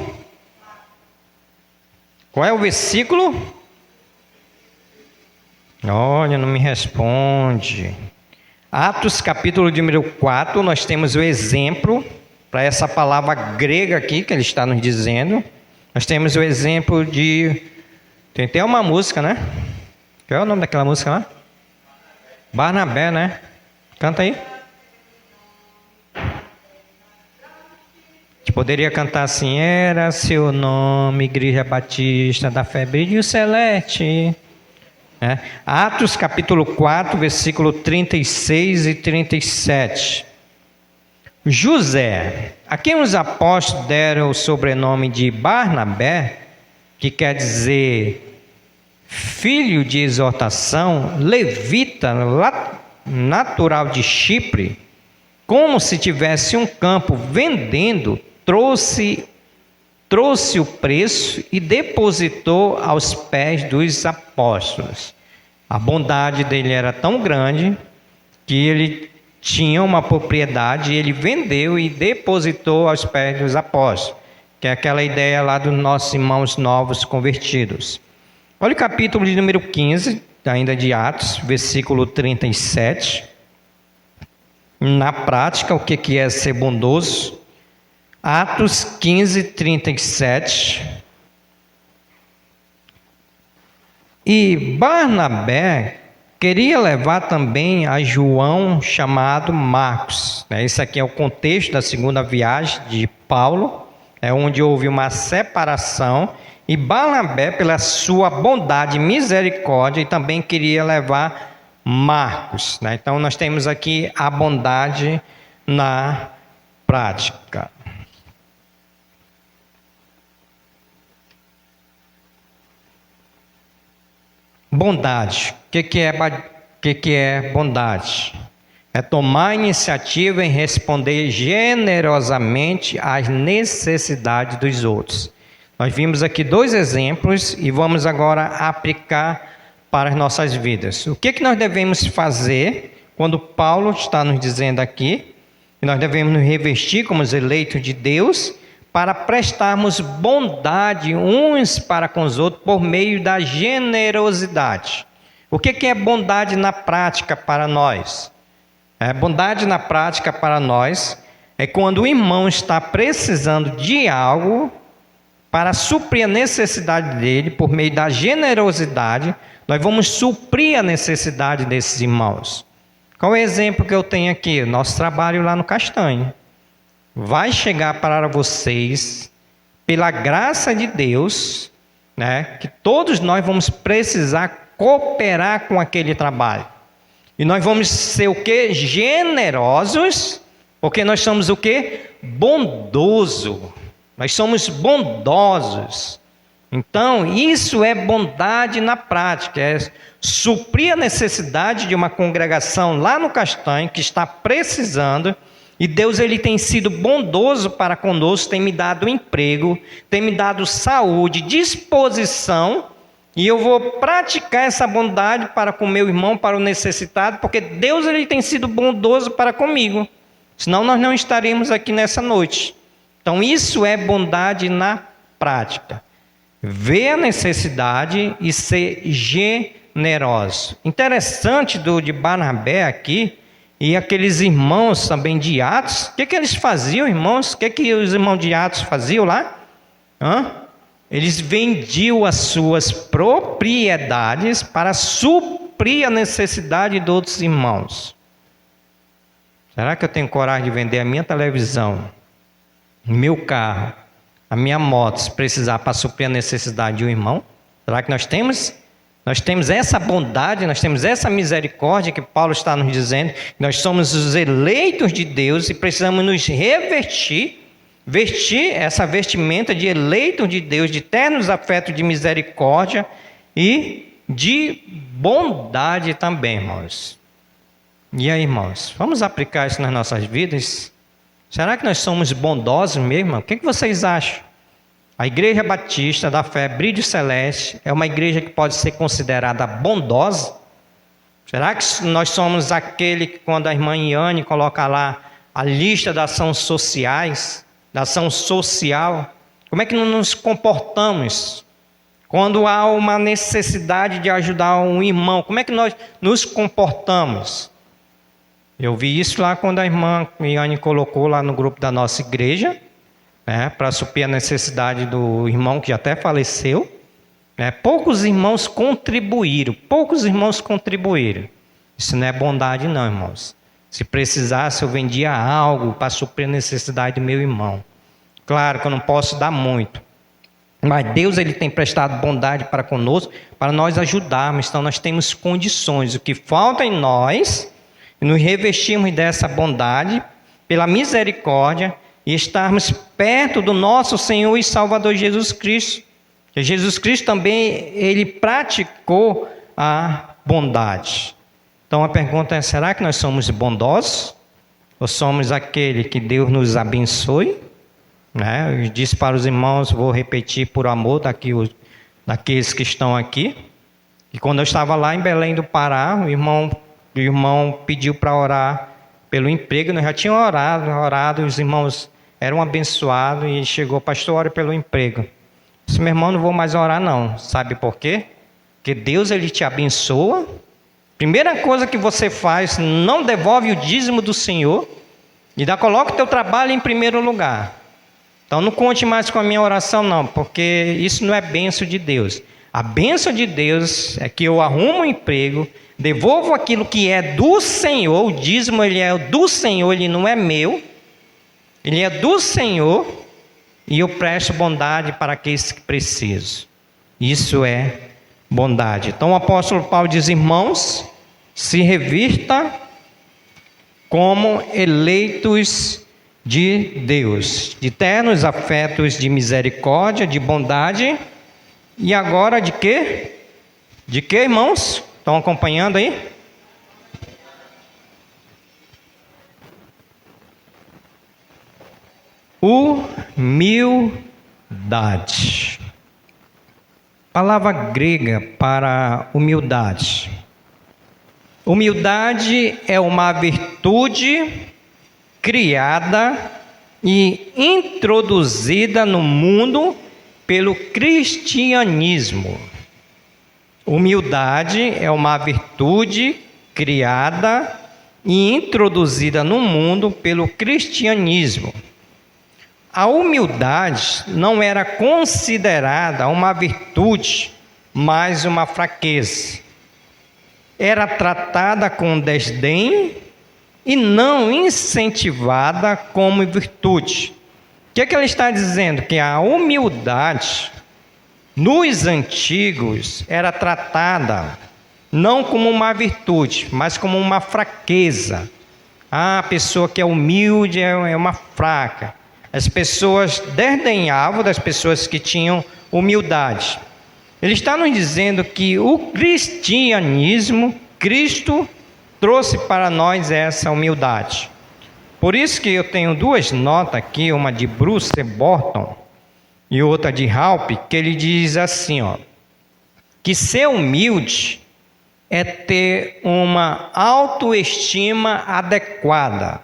Qual é o versículo? Olha, não me responde. Atos capítulo número 4, nós temos o exemplo para essa palavra grega aqui que ele está nos dizendo. Nós temos o exemplo de... Tem até uma música, né? Qual é o nome daquela música lá? Barnabé, né? Canta aí. A gente poderia cantar assim: era seu nome, Igreja Batista da Febril Celeste. Atos capítulo 4, versículo 36 e 37. José, a quem os apóstolos deram o sobrenome de Barnabé, que quer dizer filho de exortação, levita, natural de Chipre, como se tivesse um campo vendendo, trouxe o preço e depositou aos pés dos apóstolos. A bondade dele era tão grande que ele tinha uma propriedade, ele vendeu e depositou aos pés dos apóstolos, que é aquela ideia lá dos nossos irmãos novos convertidos. Olha o capítulo de número 15, ainda de Atos, versículo 37. Na prática, o que é ser bondoso? Atos 15, 37. E Barnabé queria levar também a João chamado Marcos. Esse aqui é o contexto da segunda viagem de Paulo, onde houve uma separação. E Barnabé, pela sua bondade e misericórdia, também queria levar Marcos. Então, nós temos aqui a bondade na prática. Bondade. O que é bondade? É tomar a iniciativa em responder generosamente às necessidades dos outros. Nós vimos aqui 2 exemplos e vamos agora aplicar para as nossas vidas. O que nós devemos fazer quando Paulo está nos dizendo aqui que nós devemos nos revestir como os eleitos de Deus para prestarmos bondade uns para com os outros por meio da generosidade. O que é bondade na prática para nós? Bondade na prática para nós é quando o irmão está precisando de algo, para suprir a necessidade dele, por meio da generosidade, nós vamos suprir a necessidade desses irmãos. Qual é o exemplo que eu tenho aqui? Nosso trabalho lá no Castanho. Vai chegar para vocês, pela graça de Deus, que todos nós vamos precisar cooperar com aquele trabalho. E nós vamos ser o quê? Generosos, porque nós somos o quê? Bondoso. Nós somos bondosos. Então, isso é bondade na prática, é suprir a necessidade de uma congregação lá no Castanho que está precisando, e Deus ele tem sido bondoso para conosco, tem me dado emprego, tem me dado saúde, disposição, E eu vou praticar essa bondade para com meu irmão, para o necessitado, porque Deus ele tem sido bondoso para comigo. Senão nós não estaríamos aqui nessa noite. Então isso é bondade na prática. Ver a necessidade e ser generoso. Interessante de Barnabé aqui, e aqueles irmãos também de Atos, o que eles faziam, irmãos? O que os irmãos de Atos faziam lá? Eles vendiam as suas propriedades para suprir a necessidade de outros irmãos. Será que eu tenho coragem de vender a minha televisão, o meu carro, a minha moto, se precisar, para suprir a necessidade de um irmão? Será que nós temos? Nós temos essa bondade, nós temos essa misericórdia que Paulo está nos dizendo. Nós somos os eleitos de Deus e precisamos nos vestir essa vestimenta de eleitos de Deus, de ternos afetos de misericórdia e de bondade também, irmãos. E aí, irmãos, vamos aplicar isso nas nossas vidas? Será que nós somos bondosos mesmo? O que vocês acham? A Igreja Batista da Fé Brígio Celeste é uma igreja que pode ser considerada bondosa? Será que nós somos aquele que, quando a irmã Iane coloca lá a lista das ações sociais, da ação social, como é que nos comportamos? Quando há uma necessidade de ajudar um irmão, como é que nós nos comportamos? Eu vi isso lá quando a irmã Iane colocou lá no grupo da nossa igreja, para suprir a necessidade do irmão que já até faleceu. Poucos irmãos contribuíram. Isso não é bondade não, irmãos. Se precisasse, eu vendia algo para suprir a necessidade do meu irmão. Claro que eu não posso dar muito, mas Deus ele tem prestado bondade para conosco, para nós ajudarmos. Então nós temos condições. O que falta em nós, nos revestirmos dessa bondade, pela misericórdia, e estarmos perto do nosso Senhor e Salvador Jesus Cristo. Que Jesus Cristo também, ele praticou a bondade. Então a pergunta é, será que nós somos bondosos? Ou somos aquele que Deus nos abençoe? Eu disse para os irmãos, vou repetir por amor daqueles que estão aqui. E quando eu estava lá em Belém do Pará, o irmão pediu para orar pelo emprego. Nós já tínhamos orado, os irmãos eram abençoados, e chegou, pastor, ore pelo emprego. Eu disse, meu irmão, não vou mais orar não. Sabe por quê? Porque Deus ele te abençoa. Primeira coisa que você faz, não devolve o dízimo do Senhor, e coloca o teu trabalho em primeiro lugar. Então não conte mais com a minha oração não, porque isso não é bênção de Deus. A bênção de Deus é que eu arrumo um emprego, devolvo aquilo que é do Senhor. O dízimo ele é do Senhor, ele não é meu. Ele é do Senhor, e eu presto bondade para aqueles que precisam. Isso é bondade. Então o apóstolo Paulo diz, irmãos, se revirta como eleitos de Deus, de ternos afetos de misericórdia, de bondade, e agora de quê? De quê, irmãos? Estão acompanhando aí? Humildade. Palavra grega para humildade. Humildade é uma virtude criada e introduzida no mundo pelo cristianismo. Humildade é uma virtude criada e introduzida no mundo pelo cristianismo. A humildade não era considerada uma virtude, mas uma fraqueza. Era tratada com desdém e não incentivada como virtude. O que ele está dizendo? Que a humildade nos antigos era tratada não como uma virtude, mas como uma fraqueza. A pessoa que é humilde é uma fraca. As pessoas desdenhavam das pessoas que tinham humildade. Ele está nos dizendo que o cristianismo, Cristo trouxe para nós essa humildade. Por isso que eu tenho duas notas aqui, uma de Bruce Borton e outra de Halpe, que ele diz assim, que ser humilde é ter uma autoestima adequada,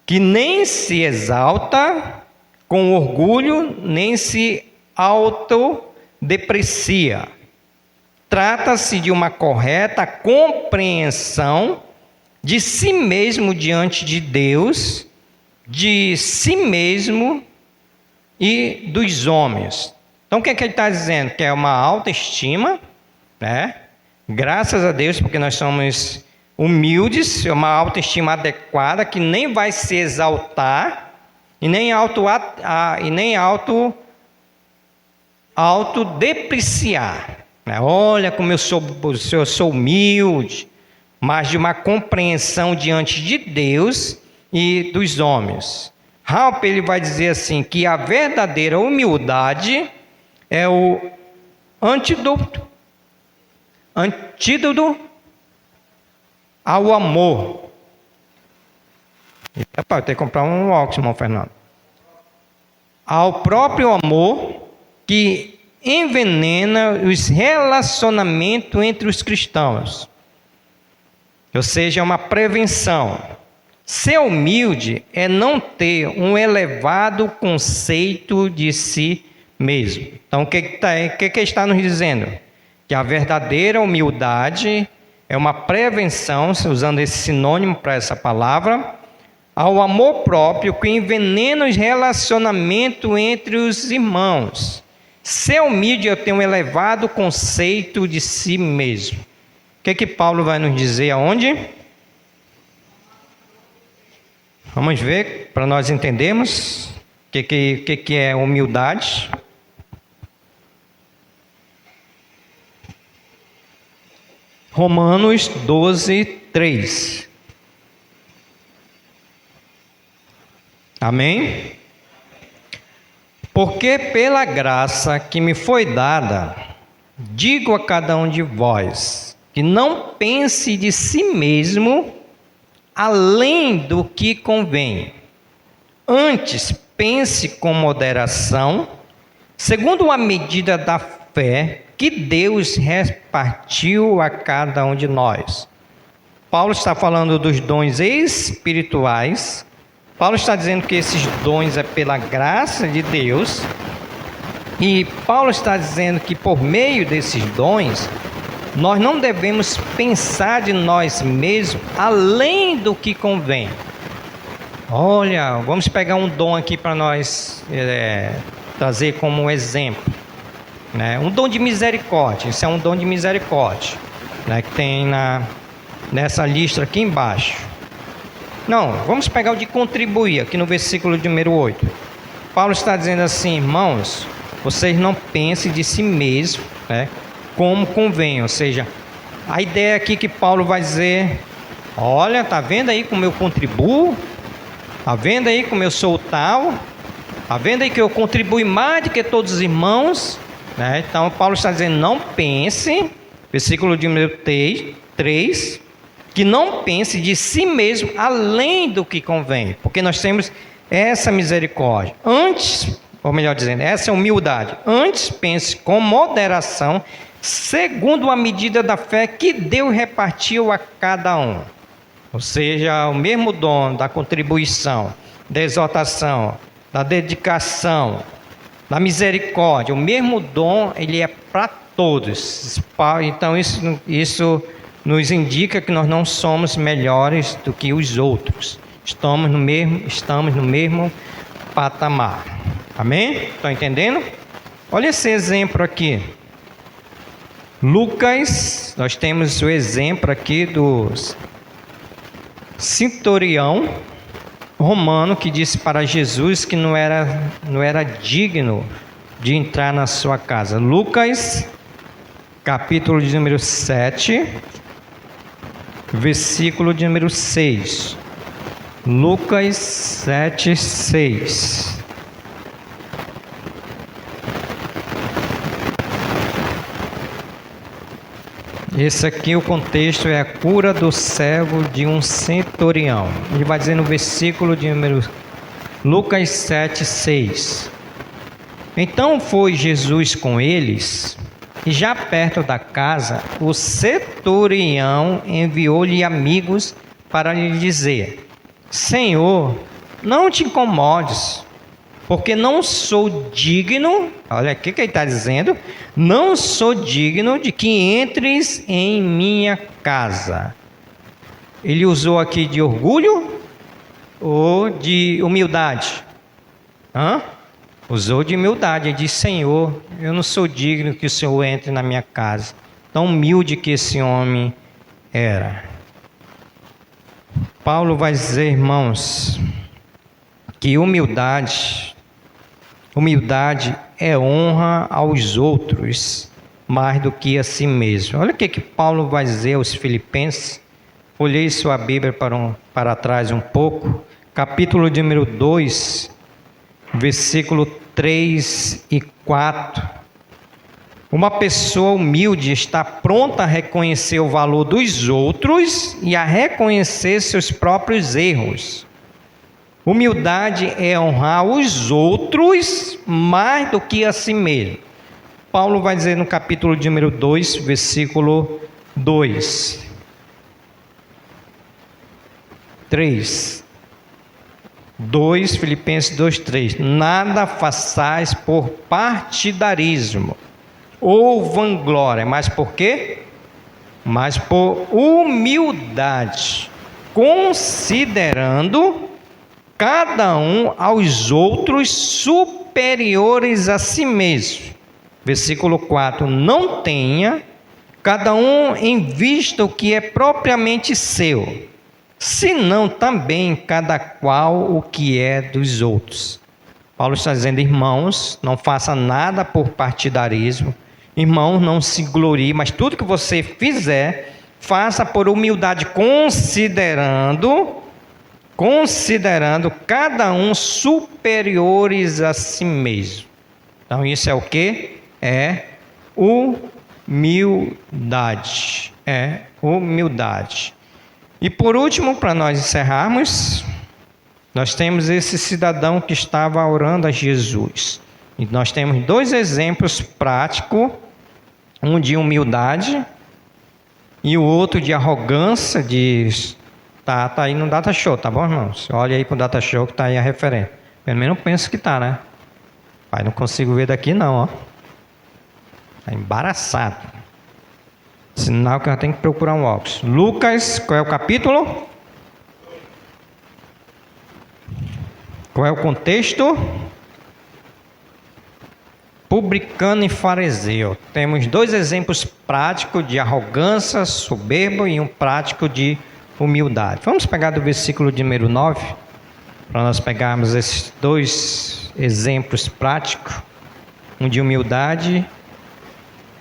que nem se exalta com orgulho, nem se autodeprecia. Trata-se de uma correta compreensão de si mesmo diante de Deus, de si mesmo e dos homens. Então, o que é que ele está dizendo? Que é uma autoestima, né? Graças a Deus, porque nós somos humildes, é uma autoestima adequada, que nem vai se exaltar e nem autodepreciar. Olha como eu sou humilde, mas de uma compreensão diante de Deus e dos homens. Raup, ele vai dizer assim, que a verdadeira humildade é o antídoto ao amor. Rapaz, eu tenho que comprar um óculos, irmão Fernando. Ao próprio amor que envenena os relacionamentos entre os cristãos. Ou seja, é uma prevenção. Ser humilde é não ter um elevado conceito de si mesmo. Então, o que está nos dizendo? Que a verdadeira humildade é uma prevenção, usando esse sinônimo para essa palavra, ao amor próprio que envenena os relacionamentos entre os irmãos. Ser humilde é ter um elevado conceito de si mesmo. O que Paulo vai nos dizer aonde? Vamos ver, para nós entendermos o que é humildade. Romanos 12, 3. Amém? Porque pela graça que me foi dada, digo a cada um de vós, que não pense de si mesmo além do que convém. Antes, pense com moderação, segundo a medida da fé que Deus repartiu a cada um de nós. Paulo está falando dos dons espirituais. Paulo está dizendo que esses dons é pela graça de Deus. E Paulo está dizendo que por meio desses dons, nós não devemos pensar de nós mesmos além do que convém. Olha, vamos pegar um dom aqui para nós trazer como exemplo. Um dom de misericórdia. Isso é um dom de misericórdia, que tem nessa lista aqui embaixo. Não, vamos pegar o de contribuir, aqui no versículo de número 8. Paulo está dizendo assim: irmãos, vocês não pensem de si mesmos, como convém. Ou seja, a ideia aqui que Paulo vai dizer: olha, está vendo aí como eu contribuo? Está vendo aí como eu sou tal? Está vendo aí que eu contribuo mais do que todos os irmãos? Então, Paulo está dizendo: não pense, versículo de número 3, que não pense de si mesmo além do que convém, porque nós temos essa misericórdia. Antes, ou melhor dizendo, essa humildade. Antes, pense com moderação, segundo a medida da fé que Deus repartiu a cada um. Ou seja, o mesmo dom da contribuição, da exortação, da dedicação, da misericórdia, o mesmo dom, ele é para todos. Então, isso nos indica que nós não somos melhores do que os outros. Estamos no mesmo patamar. Amém? Estão entendendo? Olha esse exemplo aqui. Lucas, nós temos o exemplo aqui do centurião romano que disse para Jesus que não era digno de entrar na sua casa. Lucas, capítulo de número 7, versículo de número 6. Lucas 7, 6. Esse aqui, o contexto é a cura do servo de um centurião. Ele vai dizer no versículo de número Lucas 7, 6. Então foi Jesus com eles, E já perto da casa, o centurião enviou-lhe amigos para lhe dizer: Senhor, não te incomodes, porque não sou digno, olha aqui que ele está dizendo, não sou digno de que entres em minha casa. Ele usou aqui de orgulho ou de humildade? Usou de humildade. Ele disse: Senhor, eu não sou digno que o Senhor entre na minha casa. Tão humilde que esse homem era. Paulo vai dizer, irmãos, que humildade é honra aos outros mais do que a si mesmo. Olha o que Paulo vai dizer aos Filipenses. Olhei sua Bíblia para trás um pouco. Capítulo de número 2, versículo 3 e 4. Uma pessoa humilde está pronta a reconhecer o valor dos outros e a reconhecer seus próprios erros. Humildade é honrar os outros mais do que a si mesmo. Paulo vai dizer no capítulo de número 2, versículo 2. 2 Filipenses 2:3. Nada façais por partidarismo ou vanglória, mas por quê? Mas por humildade, considerando cada um aos outros superiores a si mesmo. Versículo 4. Não tenha cada um em vista o que é propriamente seu, senão também cada qual o que é dos outros. Paulo está dizendo: irmãos, não faça nada por partidarismo. Irmãos, não se glorie, mas tudo que você fizer, faça por humildade, considerando cada um superiores a si mesmo. Então isso é o que? É humildade. É humildade. E por último, para nós encerrarmos, nós temos esse cidadão que estava orando a Jesus. E nós temos 2 exemplos práticos, um de humildade e o outro de arrogância. Tá aí no Data Show, tá bom, irmãos? Olha aí para o Data Show que está aí a referência. Pelo menos eu penso que tá, né? Pai, não consigo ver daqui não, ó. Tá embaraçado. Sinal que eu tenho que procurar um óculos. Lucas, qual é o capítulo? Qual é o contexto? Publicano e fariseu. Temos 2 exemplos práticos de arrogância, soberba e um prático de humildade. Vamos pegar do versículo de número 9, para nós pegarmos esses 2 exemplos práticos, um de humildade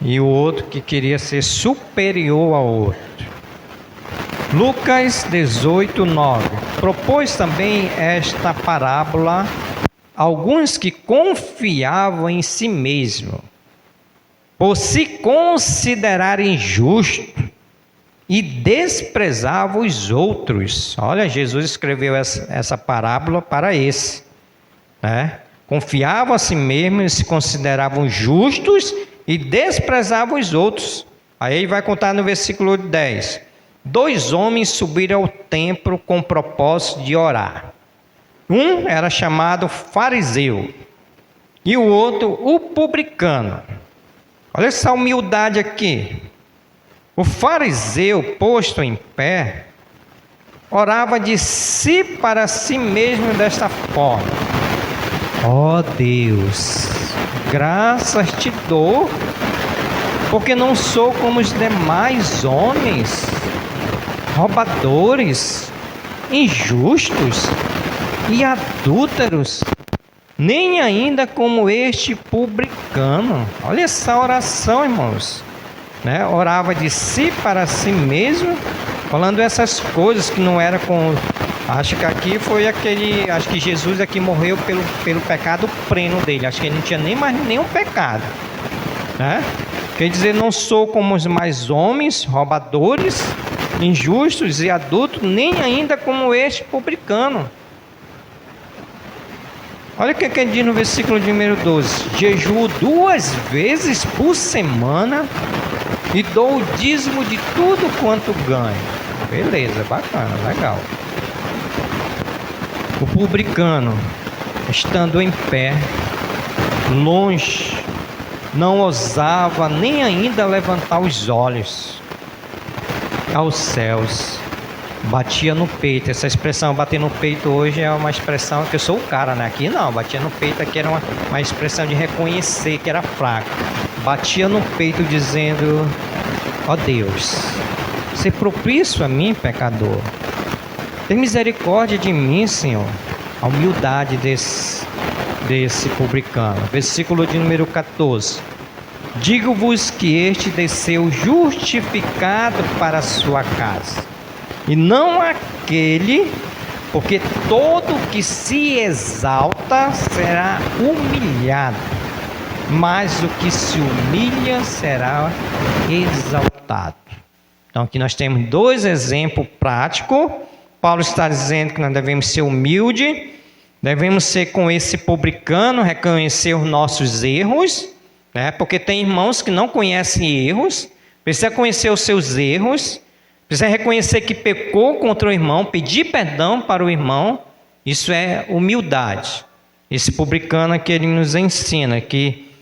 e o outro que queria ser superior ao outro. Lucas 18:9. Propôs também esta parábola a alguns que confiavam em si mesmo, por se considerarem justos, e desprezavam os outros. Olha, Jesus escreveu essa parábola para esse, né? Confiavam a si mesmos, se consideravam justos e desprezavam os outros. Aí ele vai contar no versículo 10. 2 homens subiram ao templo com o propósito de orar. Um era chamado fariseu e o outro o publicano. Olha essa humildade aqui. O fariseu, posto em pé, orava de si para si mesmo desta forma: ó Deus, graças te dou, porque não sou como os demais homens, roubadores, injustos e adúlteros, nem ainda como este publicano. Olha essa oração, irmãos, né? Orava de si para si mesmo, falando essas coisas que não era com... Acho que aqui foi aquele... Acho que Jesus aqui morreu pelo pecado pleno dele. Acho que ele não tinha nem mais nenhum pecado, né? Quer dizer, não sou como os mais homens, roubadores, injustos e adultos, nem ainda como este publicano. Olha o que ele diz no versículo de número 12: jejuo 2 vezes por semana e dou o dízimo de tudo quanto ganho. Beleza, bacana, legal. O publicano, estando em pé, longe, não ousava nem ainda levantar os olhos aos céus, batia no peito. Essa expressão bater no peito hoje é uma expressão que eu sou o cara, né? Aqui não, batia no peito aqui era uma expressão de reconhecer que era fraco. Batia no peito dizendo: ó Deus, ser propício a mim, pecador. Tem misericórdia de mim, Senhor. A humildade desse publicano. Versículo de número 14: digo-vos que este desceu justificado para a sua casa, e não aquele, porque todo que se exalta será humilhado, mas o que se humilha será exaltado. Então aqui nós temos 2 exemplos práticos. Paulo está dizendo que nós devemos ser humildes, devemos ser com esse publicano, reconhecer os nossos erros, né? Porque tem irmãos que não conhecem erros, precisa conhecer os seus erros, precisa reconhecer que pecou contra o irmão, pedir perdão para o irmão. Isso é humildade. Esse publicano aqui ele nos ensina que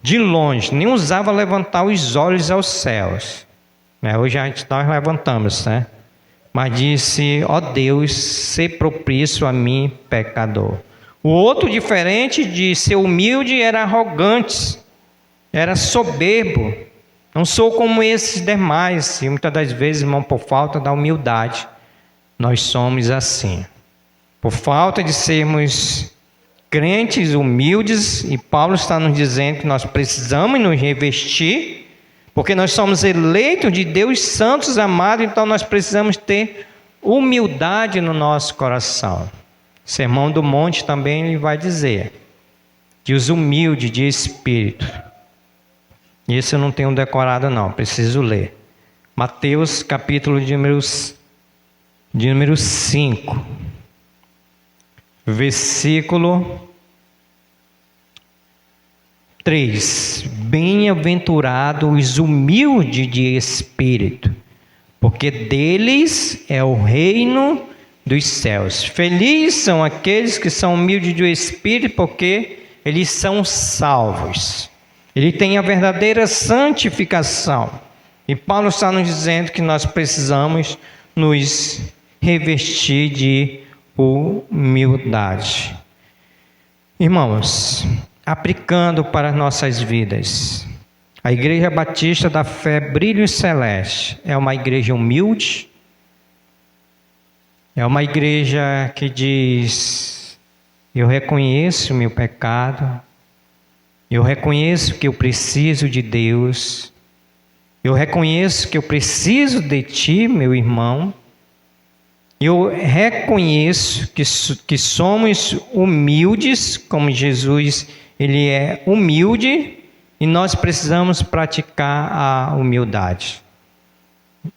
de longe nem usava levantar os olhos aos céus, né? Hoje nós levantamos, né? Mas disse: ó Deus, ser propício a mim, pecador. O outro, diferente de ser humilde, era arrogante, era soberbo. Não sou como esses demais. E muitas das vezes, irmão, por falta da humildade, nós somos assim. Por falta de sermos crentes humildes, e Paulo está nos dizendo que nós precisamos nos revestir, porque nós somos eleitos de Deus, santos, amados, então nós precisamos ter humildade no nosso coração. Sermão do Monte também ele vai dizer que os humildes de espírito. Isso eu não tenho decorado não, preciso ler. Mateus capítulo de número 5, versículo 3: bem-aventurados os humildes de espírito, porque deles é o reino dos céus. Felizes são aqueles que são humildes de espírito, porque eles são salvos. Ele tem a verdadeira santificação. E Paulo está nos dizendo que nós precisamos nos revestir de humildade. Irmãos, aplicando para as nossas vidas, a Igreja Batista da Fé Brilho Celeste é uma igreja humilde, é uma igreja que diz: eu reconheço o meu pecado, eu reconheço que eu preciso de Deus, eu reconheço que eu preciso de Ti, meu irmão, eu reconheço que somos humildes, como Jesus, Ele é humilde, e nós precisamos praticar a humildade.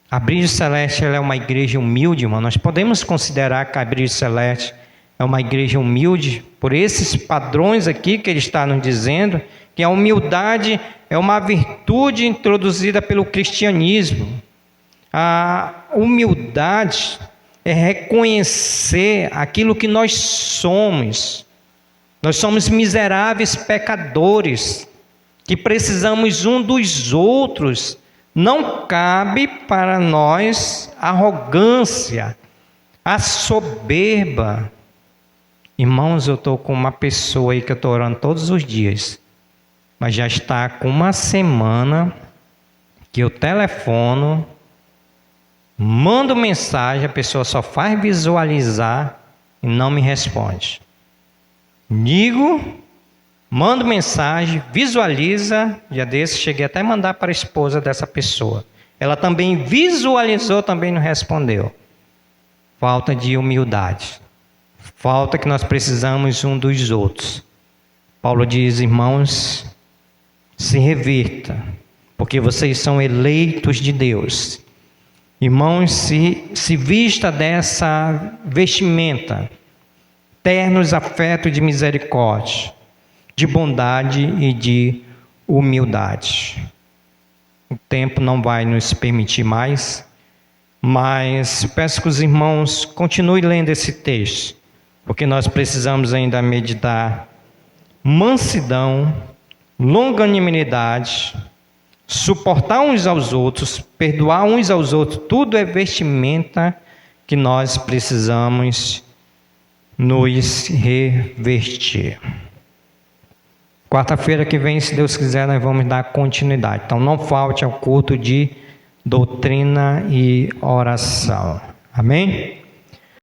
A Brilho Celeste ela é uma igreja humilde, irmão. Nós podemos considerar que a Brilho Celeste é uma igreja humilde, por esses padrões aqui que ele está nos dizendo, que a humildade é uma virtude introduzida pelo cristianismo. A humildade é reconhecer aquilo que nós somos. Nós somos miseráveis pecadores, que precisamos um dos outros. Não cabe para nós a arrogância, a soberba. Irmãos, eu estou com uma pessoa aí que eu estou orando todos os dias, mas já está com uma semana que eu telefono, mando mensagem, a pessoa só faz visualizar e não me responde. Digo, mando mensagem, visualiza, dia desse cheguei até a mandar para a esposa dessa pessoa. Ela também visualizou, também não respondeu. Falta de humildade. Falta que nós precisamos um dos outros. Paulo diz: irmãos, se revirta, porque vocês são eleitos de Deus. Irmãos, se vista dessa vestimenta, ternos afetos de misericórdia, de bondade e de humildade. O tempo não vai nos permitir mais, mas peço que os irmãos continuem lendo esse texto, porque nós precisamos ainda meditar mansidão, longanimidade, suportar uns aos outros, perdoar uns aos outros, tudo é vestimenta que nós precisamos nos revestir. Quarta-feira que vem, se Deus quiser, nós vamos dar continuidade. Então não falte ao culto de doutrina e oração. Amém?